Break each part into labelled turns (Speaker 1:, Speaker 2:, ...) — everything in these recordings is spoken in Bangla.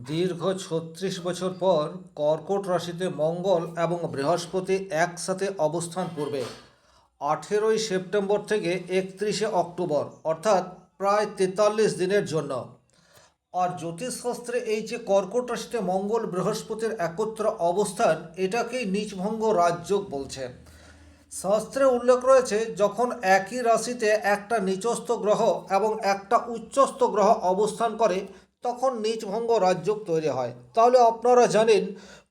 Speaker 1: দীর্ঘ ৩৬ বছর পর কর্কট রাশিতে মঙ্গল এবং বৃহস্পতি একসাথে অবস্থান করবে ১৮ই সেপ্টেম্বর থেকে ৩১শে অক্টোবর, অর্থাৎ প্রায় ৪৩ দিনের জন্য। আর জ্যোতিষশাস্ত্রে এই যে কর্কট রাশিতে মঙ্গল বৃহস্পতির একত্র অবস্থান, এটাকেই নীচভঙ্গ রাজযোগ বলছে। শাস্ত্রে উল্লেখ রয়েছে, যখন একই রাশিতে একটা নিচস্থ গ্রহ এবং একটা উচ্চস্থ গ্রহ অবস্থান করে তখন নীচভঙ্গ রাজযোগ তৈরি হয়। তাহলে আপনারা জানেন,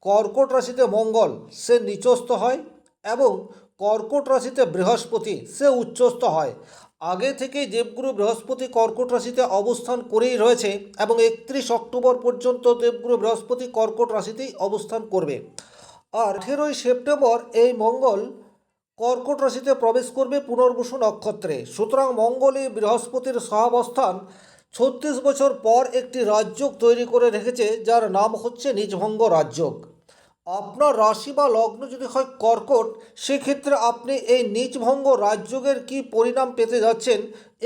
Speaker 1: কর্কট রাশিতে মঙ্গল সে নিচস্থ হয় এবং কর্কট রাশিতে বৃহস্পতি সে উচ্চস্থ হয়। আগে থেকেই দেবগুরু বৃহস্পতি কর্কট রাশিতে অবস্থান করেই রয়েছে এবং ৩১ অক্টোবর পর্যন্ত দেবগুরু বৃহস্পতি কর্কট রাশিতেই অবস্থান করবে। আর ১৮ই সেপ্টেম্বর এই মঙ্গল কর্কট রাশিতে প্রবেশ করবে পুনর্বসু নক্ষত্রে। সুতরাং মঙ্গলই বৃহস্পতির সহাবস্থান ৩৬ বছর পর একটি রাজযোগ তৈরি করে রেখেছে, যার নাম হচ্ছে নীচভঙ্গ রাজযোগ। আপনার রাশি বা লগ্ন যদি হয় কর্কট, সেক্ষেত্রে আপনি এই নীচভঙ্গ রাজযোগের কী পরিণাম পেতে যাচ্ছেন,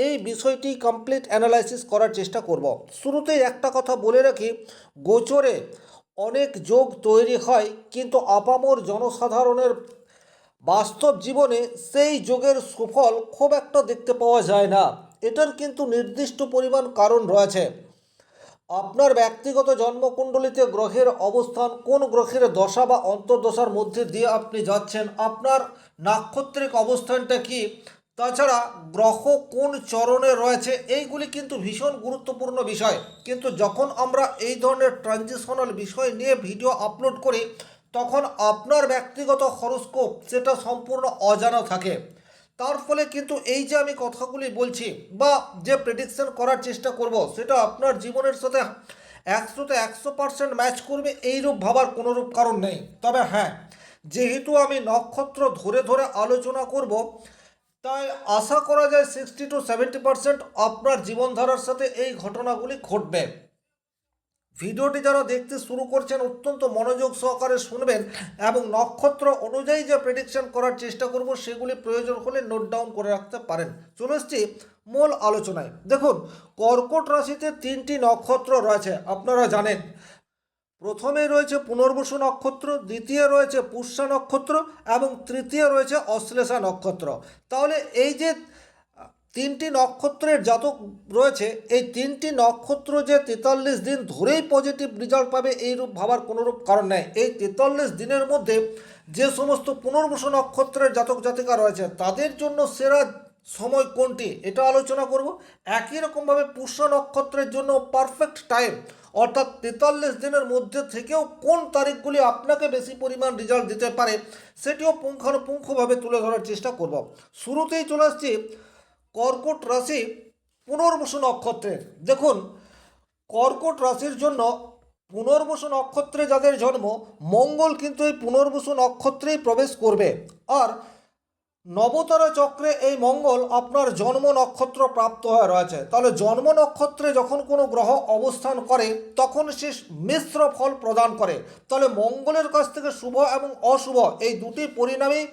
Speaker 1: এই বিষয়টি কমপ্লিট অ্যানালাইসিস করার চেষ্টা করব। শুরুতেই একটা কথা বলে রাখি, গোচরে অনেক যোগ তৈরি হয়, কিন্তু আপামর জনসাধারণের বাস্তব জীবনে সেই যোগের সুফল খুব একটা দেখতে পাওয়া যায় না। এটার কিন্তু নির্দিষ্ট পরিমাণ কারণ রয়েছে। আপনার ব্যক্তিগত জন্মকুণ্ডলিতে গ্রহের অবস্থান, কোন গ্রহের দশা বা অন্তর্দশার মধ্যে দিয়ে আপনি যাচ্ছেন, আপনার নাক্ষত্রিক অবস্থানটা কি, তাছাড়া গ্রহ কোন চরণে রয়েছে, এইগুলি কিন্তু ভীষণ গুরুত্বপূর্ণ বিষয়। কিন্তু যখন আমরা এই ধরনের ট্রানজিশনাল বিষয় নিয়ে ভিডিও আপলোড করি, তখন আপনার ব্যক্তিগত হরোস্কোপ সেটা সম্পূর্ণ অজানা থাকে। তার ফলে কিন্তু এই যে আমি কথাগুলি বলছি বা যে প্রেডিকশন করার চেষ্টা করব, সেটা আপনার জীবনের সাথে ১০০% ম্যাচ করবে এইরূপ ভাবার কোনোরূপ কারণ নেই। তবে হ্যাঁ, যেহেতু আমি নক্ষত্র ধরে ধরে আলোচনা করব, তাই আশা করা যায় 60 to 70% আপনার জীবনধারার সাথে এই ঘটনাগুলি ঘটবে। ভিডিওটি যারা দেখতে শুরু করছেন, অত্যন্ত মনোযোগ সহকারে শুনবেন এবং নক্ষত্র অনুযায়ী যে প্রেডিকশন করার চেষ্টা করব, সেগুলি প্রয়োজন হলে নোট ডাউন করে রাখতে পারেন। চলে এসছি মূল আলোচনায়। দেখুন, কর্কট রাশিতে 3টি নক্ষত্র রয়েছে, আপনারা জানেন। প্রথমে রয়েছে পুনর্বসু নক্ষত্র, দ্বিতীয় রয়েছে পুষ্যা নক্ষত্র এবং তৃতীয় রয়েছে অশ্লেষা নক্ষত্র। তাহলে এই যে 3টি নক্ষত্রের জাতক রয়েছে, এই 3টি নক্ষত্র যে 43 দিন ধরেই পজিটিভ রেজাল্ট পাবে এইরূপ ভাবার কোনোরূপ কারণ নেই। এই 43 দিনের মধ্যে যে সমস্ত পুনর্বসু নক্ষত্রের জাতক জাতিকা রয়েছে, তাদের জন্য সেরা সময় কোনটি, এটা আলোচনা করব। একই রকমভাবে পুষ্য নক্ষত্রের জন্য পারফেক্ট টাইম, অর্থাৎ 43 দিনের মধ্যে থেকেও কোন তারিখগুলি আপনাকে বেশি পরিমাণ রেজাল্ট দিতে পারে, সেটিও পুঙ্খানুপুঙ্খভাবে তুলে ধরার চেষ্টা করব। শুরুতেই চলে আসছি কর্কট রাশি পুনর্বসু নক্ষত্রের। দেখুন, কর্কট রাশির জন্য পুনর্বসু নক্ষত্রে যাদের জন্ম, মঙ্গল কিন্তু এই পুনর্বসু নক্ষত্রেই প্রবেশ করবে। আর নবতারা চক্রে এই মঙ্গল আপনার জন্ম নক্ষত্র প্রাপ্ত হয়ে রয়েছে। তাহলে জন্ম নক্ষত্রে যখন কোনো গ্রহ অবস্থান করে, তখন সে মিশ্র ফল প্রদান করে। তাহলে মঙ্গলের কাছ থেকে শুভ এবং অশুভ এই দুটি পরিণামই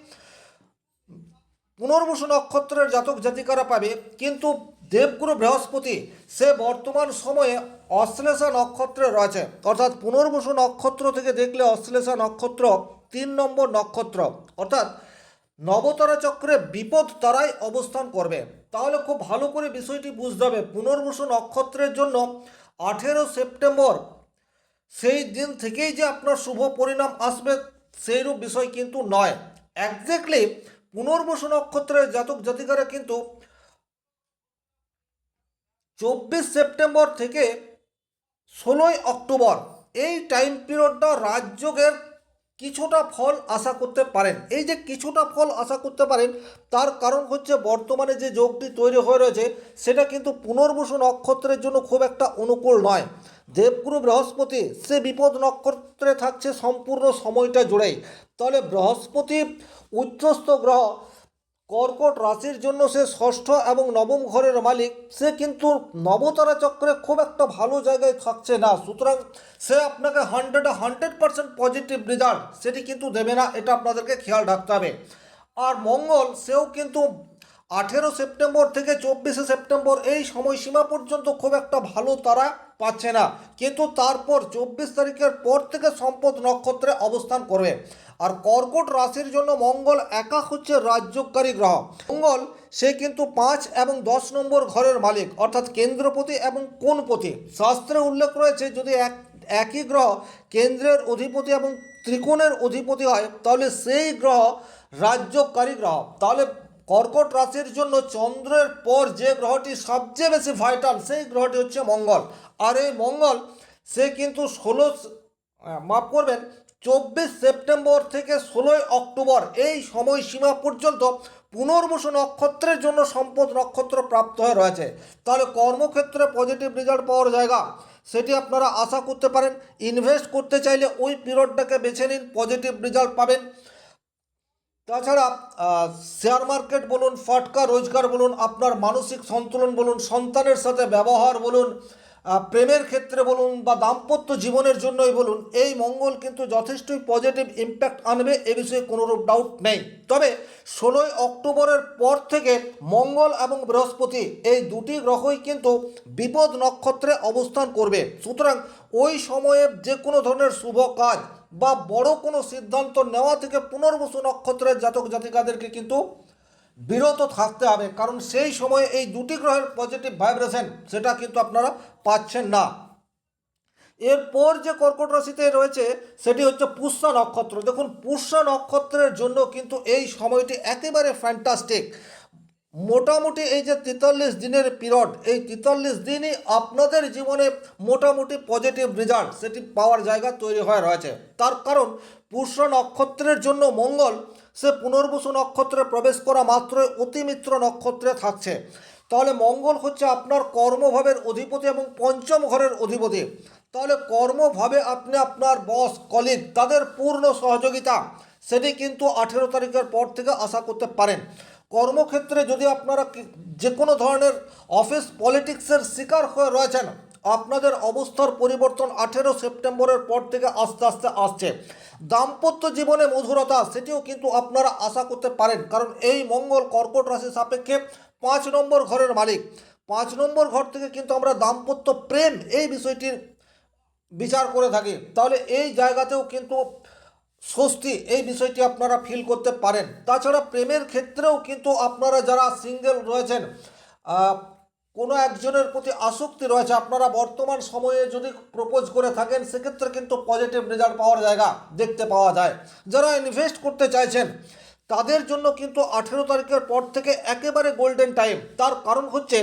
Speaker 1: পুনর্বসু নক্ষত্রের জাতক জাতিকারা পাবে। কিন্তু দেবগুরু বৃহস্পতি সে বর্তমান সময়ে অশ্লেষা নক্ষত্রে রয়েছে, অর্থাৎ পুনর্বসু নক্ষত্র থেকে দেখলে অশ্লেষা নক্ষত্র 3 নম্বর নক্ষত্র, অর্থাৎ নবতারা চক্রে বিপদ তারাই অবস্থান করবে। তাহলে খুব ভালো করে বিষয়টি বুঝতে হবে, পুনর্বসু নক্ষত্রের জন্য 18 সেপ্টেম্বর সেই দিন থেকেই যে আপনার শুভ পরিণাম আসবে সেইরূপ বিষয় কিন্তু নয়। একজ্যাক্টলি পুনর্বসু নক্ষত্রের জাতক জাতিকারা কিন্তু 24 সেপ্টেম্বর থেকে 16 অক্টোবর এই টাইম পিরিয়ডটা রাজযোগের কিছুটা ফল আশা করতে পারেন। এই যে কিছুটা ফল আশা করতে পারেন, তার কারণ হচ্ছে বর্তমানে যে যোগটি তৈরি হয়ে রয়েছে, সেটা কিন্তু পুনর্বসু নক্ষত্রের জন্য খুব একটা অনুকূল নয়। দেবগুরু বৃহস্পতি সে বিপদ নক্ষত্রে থাকছে সম্পূর্ণ সময়টা জুড়েই। তাহলে বৃহস্পতি উচ্চস্থ গ্রহ, কর্কট রাশির জন্য সে ষষ্ঠ এবং নবম ঘরের মালিক, সে কিন্তু নবতারা চক্রে খুব একটা ভালো জায়গায় থাকছে না। সুতরাং সে আপনাকে 100% পজিটিভ রেজাল্ট সেটি কিন্তু দেবে না, এটা আপনাদেরকে খেয়াল রাখতে হবে। আর মঙ্গল সেও কিন্তু 18 সেপ্টেম্বর থেকে 24 সেপ্টেম্বর এই সময়সীমা পর্যন্ত খুব একটা ভালো তারা পাচ্ছে না, কিন্তু তারপর 24 তারিখের পর থেকে সম্পদ নক্ষত্রে অবস্থান করবে। আর কর্কট রাশির জন্য মঙ্গল একা হচ্ছে রাজ্যকারী গ্রহ। মঙ্গল সে কিন্তু 5 এবং 10 নম্বর ঘরের মালিক, অর্থাৎ কেন্দ্রপতি এবং কোণপতি। শাস্ত্রে উল্লেখ রয়েছে যদি একই গ্রহ কেন্দ্রের অধিপতি এবং ত্রিকোণের অধিপতি হয় তাহলে সেই গ্রহ রাজ্যকারী গ্রহ। তাহলে কর্কট রাশির জন্য চন্দ্রের পর যে গ্রহটি সবচেয়ে বেশি ভাইটাল সেই গ্রহটি হচ্ছে মঙ্গল। আর এই মঙ্গল সে কিন্তু 24 সেপ্টেম্বর থেকে 16 অক্টোবর এই সময়সীমা পর্যন্ত পুনর্বসু নক্ষত্রের জন্য সম্পদ নক্ষত্র প্রাপ্ত হয়ে রয়েছে। তাহলে কর্মক্ষেত্রে পজিটিভ রেজাল্ট পাওয়ার জায়গা সেটি আপনারা আশা করতে পারেন। ইনভেস্ট করতে চাইলে ওই পিরিয়ডটাকে বেছে নিন, পজিটিভ রেজাল্ট পাবেন। তাছাড়া শেয়ার মার্কেট বলুন, ফাটকা রোজগার বলুন, আপনার মানসিক সন্তুলন বলুন, সন্তানের সাথে ব্যবহার বলুন, প্রেমের ক্ষেত্রে বলুন বা দাম্পত্য জীবনের জন্যই বলুন, এই মঙ্গল কিন্তু যথেষ্টই পজিটিভ ইম্প্যাক্ট আনবে, এ বিষয়ে কোনোরূপ ডাউট নেই। তবে 16 অক্টোবরের পর থেকে মঙ্গল এবং বৃহস্পতি এই দুটি গ্রহই কিন্তু বিপদ নক্ষত্রে অবস্থান করবে। সুতরাং ওই সময়ে যে কোনো ধরনের শুভ কাজ বা বড় কোনো সিদ্ধান্ত নেওয়া থেকে পুনর্বসু নক্ষত্রের জাতক জাতিকাদেরকে কিন্তু বিরত থাকতে হবে, কারণ সেই সময়ে এই দুটি গ্রহের পজিটিভ ভাইব্রেশন সেটা কিন্তু আপনারা পাচ্ছেন না। এরপর যে কর্কট রাশিতে রয়েছে সেটি হচ্ছে পুষ্যা নক্ষত্র। দেখুন, পুষ্যা নক্ষত্রের জন্য কিন্তু এই সময়টি একেবারে ফ্যান্টাস্টিক। মোটামুটি এই যে 43 দিনের পিরিয়ড, এই 43 দিনই আপনাদের জীবনে মোটামুটি পজিটিভ রেজাল্ট সেটি পাওয়ার জায়গা তৈরি হয়ে রয়েছে। তার কারণ পুষ্য নক্ষত্রের জন্য মঙ্গল সে পুনর্বসু নক্ষত্রে প্রবেশ করা মাত্রই অতিমিত্র নক্ষত্রে থাকছে। তাহলে মঙ্গল হচ্ছে আপনার কর্মভাবের অধিপতি এবং পঞ্চম ঘরের অধিপতি। তাহলে কর্মভাবে আপনি আপনার বস কলিগ তাদের পূর্ণ সহযোগিতা সেটি কিন্তু 18 তারিখের পর থেকে আশা করতে পারেন। কর্মক্ষেত্রে যদি আপনারা যে কোনো ধরনের অফিস পলিটিক্সের শিকার হয়ে রয়েছেন, আপনাদের অবস্থার পরিবর্তন 18 সেপ্টেম্বরের পর থেকে আস্তে আস্তে আসছে। দাম্পত্য জীবনে মধুরতা সেটিও কিন্তু আপনারা আশা করতে পারেন, কারণ এই মঙ্গল কর্কট রাশি সাপেক্ষে 5 নম্বর ঘরের মালিক। 5 নম্বর ঘর থেকে কিন্তু আমরা দাম্পত্য প্রেম এই বিষয়টির বিচার করে থাকি। তাহলে এই জায়গাতেও কিন্তু স্বস্তি এই বিষয়টি আপনারা ফিল করতে পারেন। তাছাড়া প্রেমের ক্ষেত্রেও কিন্তু আপনারা যারা সিঙ্গেল রয়েছেন, কোনো একজনের প্রতি আসক্তি রয়েছে, আপনারা বর্তমান সময়ে যদি প্রপোজ করে থাকেন সেক্ষেত্রে কিন্তু পজিটিভ রেজাল্ট পাওয়ার জায়গা দেখতে পাওয়া যায়। যারা ইনভেস্ট করতে চাইছেন তাদের জন্য কিন্তু 18 তারিখের পর থেকে একেবারে গোল্ডেন টাইম। তার কারণ হচ্ছে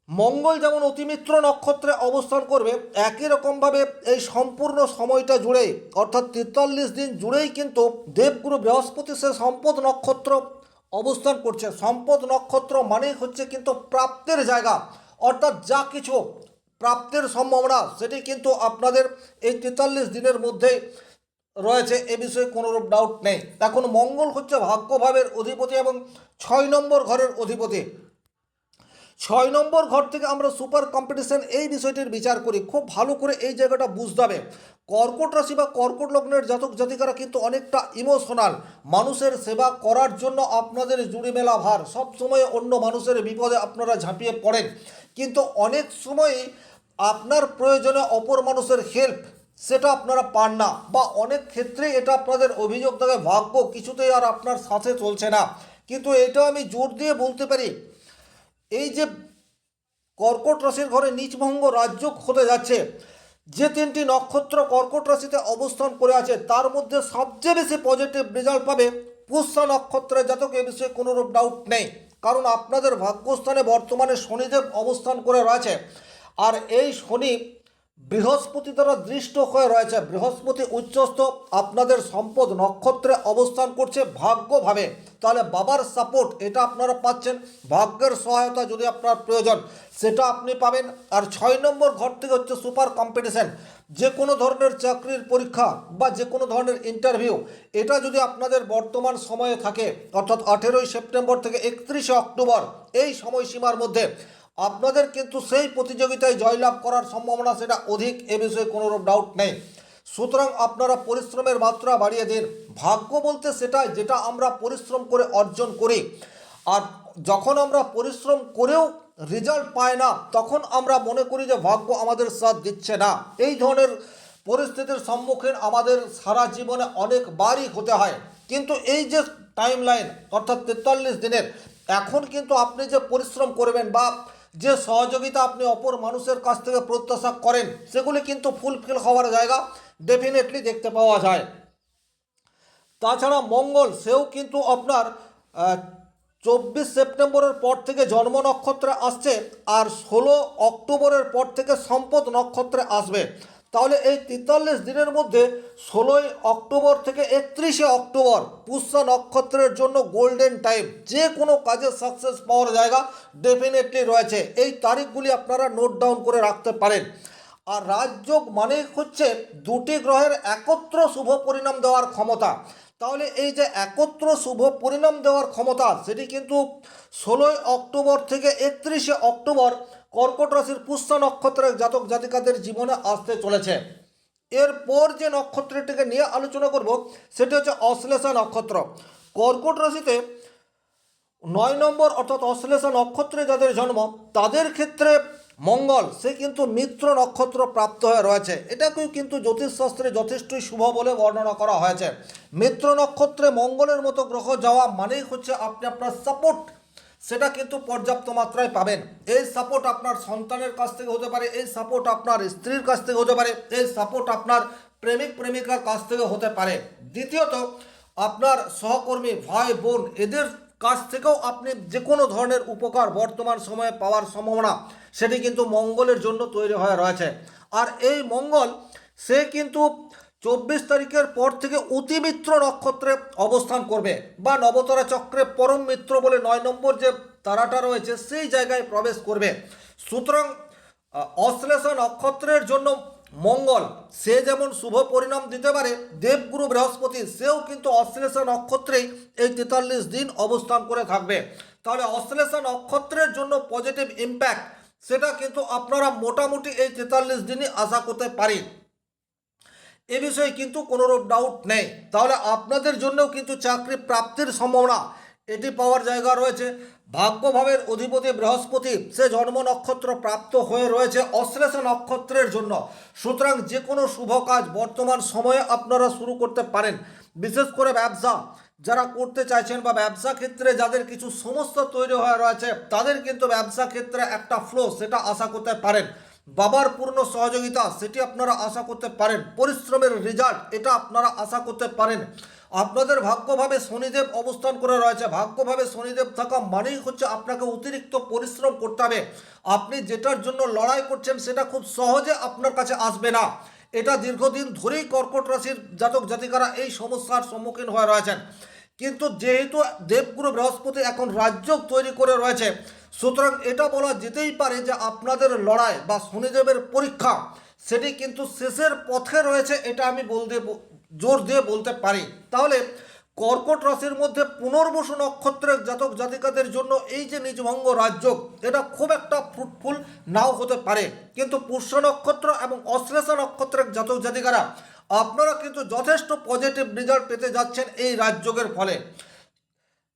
Speaker 1: মঙ্গল যেমন অতিমিত্র নক্ষত্রে অবস্থান করবে, একই রকমভাবে এই সম্পূর্ণ সময়টা জুড়েই অর্থাৎ 43 দিন জুড়েই কিন্তু দেবগুরু বৃহস্পতি সে সম্পদ নক্ষত্র অবস্থান করছে। সম্পদ নক্ষত্র মানেই হচ্ছে কিন্তু প্রাপ্তের জায়গা, অর্থাৎ যা কিছু প্রাপ্তের সম্ভাবনা সেটি কিন্তু আপনাদের এই 43 দিনের মধ্যেই রয়েছে, এ বিষয়ে কোনোরূপ ডাউট নেই। এখন মঙ্গল হচ্ছে ভাগ্যভাবের অধিপতি এবং 6 নম্বর ঘরের অধিপতি। 6 নম্বর ঘর থেকে আমরা সুপার কম্পিটিশন এই বিষয়টির বিচার করি। খুব ভালো করে এই জায়গাটা বুঝতে হবে। কর্কট রাশি বা কর্কট লগ্নের জাতক জাতিকারা কিন্তু অনেকটা ইমোশনাল। মানুষের সেবা করার জন্য আপনাদের জুড়ি মেলা ভার, সব সময় অন্য মানুষের বিপদে আপনারা ঝাঁপিয়ে পড়েন, কিন্তু অনেক সময়ই আপনার প্রয়োজনে অপর মানুষের হেল্প সেটা আপনারা পান না, বা অনেক ক্ষেত্রে এটা আপনাদের অভিযোগ থাকে ভাগ্য কিছুতেই আর আপনার সাথে চলছে না। কিন্তু এটা আমি জোর দিয়ে বলতে পারি, এই যে কর্কট রাশির ঘরে নীচভঙ্গ রাজযোগ হতে যাচ্ছে, যে 3টি নক্ষত্র কর্কট রাশিতে অবস্থান করে আছে তার মধ্যে সবচেয়ে বেশি পজিটিভ রেজাল্ট পাবে পুষ্যা নক্ষত্রের জাতক, এ বিষয়ে কোনোরূপ ডাউট নেই। কারণ আপনাদের ভাগ্যস্থানে বর্তমানে শনিদেব অবস্থান করে রয়েছে, আর এই শনি বৃহস্পতি দ্বারা দৃষ্ট হয়ে রয়েছে। বৃহস্পতি উচ্চস্থ আপনাদের সম্পদ নক্ষত্রে অবস্থান করছে ভাগ্যভাবে। তাহলে বাবার সাপোর্ট এটা আপনারা পাচ্ছেন, ভাগ্যের সহায়তা যদি আপনার প্রয়োজন সেটা আপনি পাবেন। আর 6 নম্বর ঘর থেকে হচ্ছে সুপার কম্পিটিশন। যে কোনো ধরনের চাকরির পরীক্ষা বা যে কোনো ধরনের ইন্টারভিউ এটা যদি আপনাদের বর্তমান সময়ে থাকে, অর্থাৎ 18 সেপ্টেম্বর থেকে 31 অক্টোবর এই সময়সীমার মধ্যে আপনাদের কিন্তু সেই প্রতিযোগিতায় জয়লাভ করার সম্ভাবনা সেটা অধিক, এ বিষয়ে কোনোরূপ ডাউট নেই। সুতরাং আপনারা পরিশ্রমের মাত্রা বাড়িয়ে দিন। ভাগ্য বলতে সেটাই যেটা আমরা পরিশ্রম করে অর্জন করি। আর যখন আমরা পরিশ্রম করেও রেজাল্ট পাই না, তখন আমরা মনে করি যে ভাগ্য আমাদের সাথ দিচ্ছে না। এই ধরনের পরিস্থিতির সম্মুখীন আমাদের সারা জীবনে অনেকবারই হতে হয়। কিন্তু এই যে টাইম লাইন অর্থাৎ 43 দিনের, এখন কিন্তু আপনি যে পরিশ্রম করবেন বা যে সহযোগিতা আপনি অপর মানুষের কাছ থেকে প্রত্যাশা করেন, সেগুলি কিন্তু ফুলফিল হওয়ার জায়গা ডেফিনেটলি দেখতে পাওয়া যায়। তাছাড়া মঙ্গল সেও কিন্তু আপনার 24 সেপ্টেম্বরের পর থেকে জন্ম নক্ষত্রে আসছে, আর 16 অক্টোবরের পর থেকে সম্পদ নক্ষত্রে আসবে। তাহলে এই 43 দিনের মধ্যে 16 অক্টোবর থেকে 31 অক্টোবর পুষ্যা নক্ষত্রের জন্য গোল্ডেন টাইম, যে কোনো কাজে সাকসেস পাওয়ার জায়গা ডেফিনেটলি রয়েছে। এই তারিখগুলি আপনারা নোট ডাউন করে রাখতে পারেন। আর রাজযোগ মানে হচ্ছে দুটি গ্রহের একত্র শুভ পরিণাম দেওয়ার ক্ষমতা। তাহলে এই যে একত্র শুভ পরিণাম দেওয়ার ক্ষমতা, সেটি কিন্তু 16 অক্টোবর থেকে 31 অক্টোবর কর্কট রাশির পুষ্যা নক্ষত্রের জাতক জাতিকাদের জীবনে আসতে চলেছে। এরপর যে নক্ষত্রটিকে নিয়ে আলোচনা করব সেটি হচ্ছে অশ্লেষা নক্ষত্র। কর্কট রাশিতে 9 নম্বর অর্থাৎ অশ্লেষা নক্ষত্রে যাদের জন্ম, তাদের ক্ষেত্রে মঙ্গল সে কিন্তু মিত্র নক্ষত্র প্রাপ্ত হয়ে রয়েছে। এটাকেও কিন্তু জ্যোতিষশাস্ত্রে যথেষ্টই শুভ বলে বর্ণনা করা হয়েছে। মিত্র নক্ষত্রে মঙ্গলের মতো গ্রহ যাওয়া মানেই হচ্ছে আপনি আপনার সাপোর্ট সেটা কিন্তু পর্যাপ্ত মাত্রায় পাবেন। এই সাপোর্ট আপনার সন্তানের কাছ থেকে হতে পারে, এই সাপোর্ট আপনার স্ত্রীর কাছ থেকে হতে পারে, এই সাপোর্ট আপনার প্রেমিক প্রেমিকার কাছ থেকে হতে পারে। দ্বিতীয়ত, আপনার সহকর্মী ভাই বোন এদের কাছ থেকেও আপনি যে কোনো ধরনের উপকার বর্তমান সময়ে পাওয়ার সম্ভাবনা সেটি কিন্তু মঙ্গলের জন্য তৈরি হয়ে রয়েছে। আর এই মঙ্গল সে কিন্তু 24 তারিখের পর থেকে অতিমিত্র নক্ষত্রে অবস্থান করবে, বা নবতারা চক্রে পরম মিত্র বলে 9 নম্বর যে তারাটা রয়েছে সেই জায়গায় প্রবেশ করবে। সুতরাং অশ্লেষা নক্ষত্রের জন্য মঙ্গল সে যেমন শুভ পরিণাম দিতে পারে, দেবগুরু বৃহস্পতি সেও কিন্তু অশ্লেষা নক্ষত্রেই এই 43 দিন অবস্থান করে থাকবে। তাহলে অশ্লেষা নক্ষত্রের জন্য পজিটিভ ইম্প্যাক্ট সেটা কিন্তু আপনারা মোটামুটি এই 43 দিনই আশা করতে পারি। এ বিষয়ে কিন্তু কোনোরূপ ডাউট নেই। তাহলে আপনাদের জন্যও কিন্তু চাকরি প্রাপ্তির সম্ভাবনা এটি পাওয়ার জায়গা রয়েছে। ভাগ্যভাবের অধিপতি বৃহস্পতি সে জন্ম নক্ষত্র প্রাপ্ত হয়ে রয়েছে অশ্লেষা নক্ষত্রের জন্য। সুতরাং যে কোনো শুভ কাজ বর্তমান সময়ে আপনারা শুরু করতে পারেন। বিশেষ করে ব্যবসা যারা করতে চাইছেন বা ব্যবসা ক্ষেত্রে যাদের কিছু সমস্যা তৈরি হয়ে রয়েছে, তাদের কিন্তু ব্যবসা ক্ষেত্রে একটা ফ্লো সেটা আশা করতে পারেন। বাবার পূর্ণ সহযোগিতা সেটি আপনারা আশা করতে পারেন। পরিশ্রমের রেজাল্ট এটা আপনারা আশা করতে পারেন। আপনাদের ভাগ্যভাবে শনিদেব অবস্থান করে রয়েছে। ভাগ্যভাবে শনিদেব থাকা মানেই হচ্ছে আপনাকে অতিরিক্ত পরিশ্রম করতে হবে। আপনি যেটার জন্য লড়াই করছেন সেটা খুব সহজে আপনার কাছে আসবে না। এটা দীর্ঘদিন ধরেই কর্কট রাশির জাতক জাতিকারা এই সমস্যার সম্মুখীন হয়ে রয়েছেন। কিন্তু যেহেতু দেবগুরু বৃহস্পতি এখন রাজযোগ তৈরি করে রয়েছে, সুতরাং এটা বলা যেতেই পারে যে আপনাদের লড়াই বা শনিদেবের পরীক্ষা সেটি কিন্তু শেষের পথে রয়েছে, এটা আমি জোর দিয়ে বলতে পারি। তাহলে কর্কট রাশির মধ্যে পুনর্বসু নক্ষত্রের জাতক জাতিকাদের জন্য এই যে নিজভঙ্গ রাজযোগ এটা খুব একটা ফ্রুটফুল নাও হতে পারে, কিন্তু পুষ্য নক্ষত্র এবং অশ্লেষা নক্ষত্রের জাতক জাতিকারা আপনারা কিন্তু যথেষ্ট পজিটিভ রেজাল্ট পেতে যাচ্ছেন এই রাজযোগের ফলে।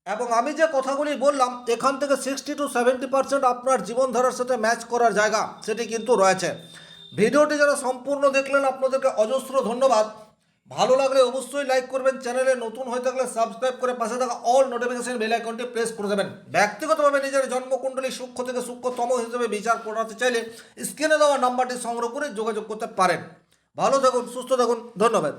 Speaker 1: এবং আমি যে কথাগুলি বললাম এখান থেকে 60 to 70% আপনার জীবনধারার সাথে ম্যাচ করার জায়গা সেটি কিন্তু রয়েছে। ভিডিওটি যারা সম্পূর্ণ দেখলেন আপনাদেরকে অজস্র ধন্যবাদ। ভালো লাগলে অবশ্যই লাইক করবেন, চ্যানেলে নতুন হয়ে থাকলে সাবস্ক্রাইব করে পাশে থাকা অল নোটিফিকেশন বেল আইকনটি প্রেস করে দেবেন। ব্যক্তিগতভাবে নিজের জন্মকুণ্ডলী সূক্ষ্ম থেকে সূক্ষ্মতম হিসেবে বিচার করাতে চাইলে স্ক্রিনে দেওয়া নাম্বারটি সংগ্রহ করে যোগাযোগ করতে পারেন। ভালো থাকুন, সুস্থ থাকুন, ধন্যবাদ।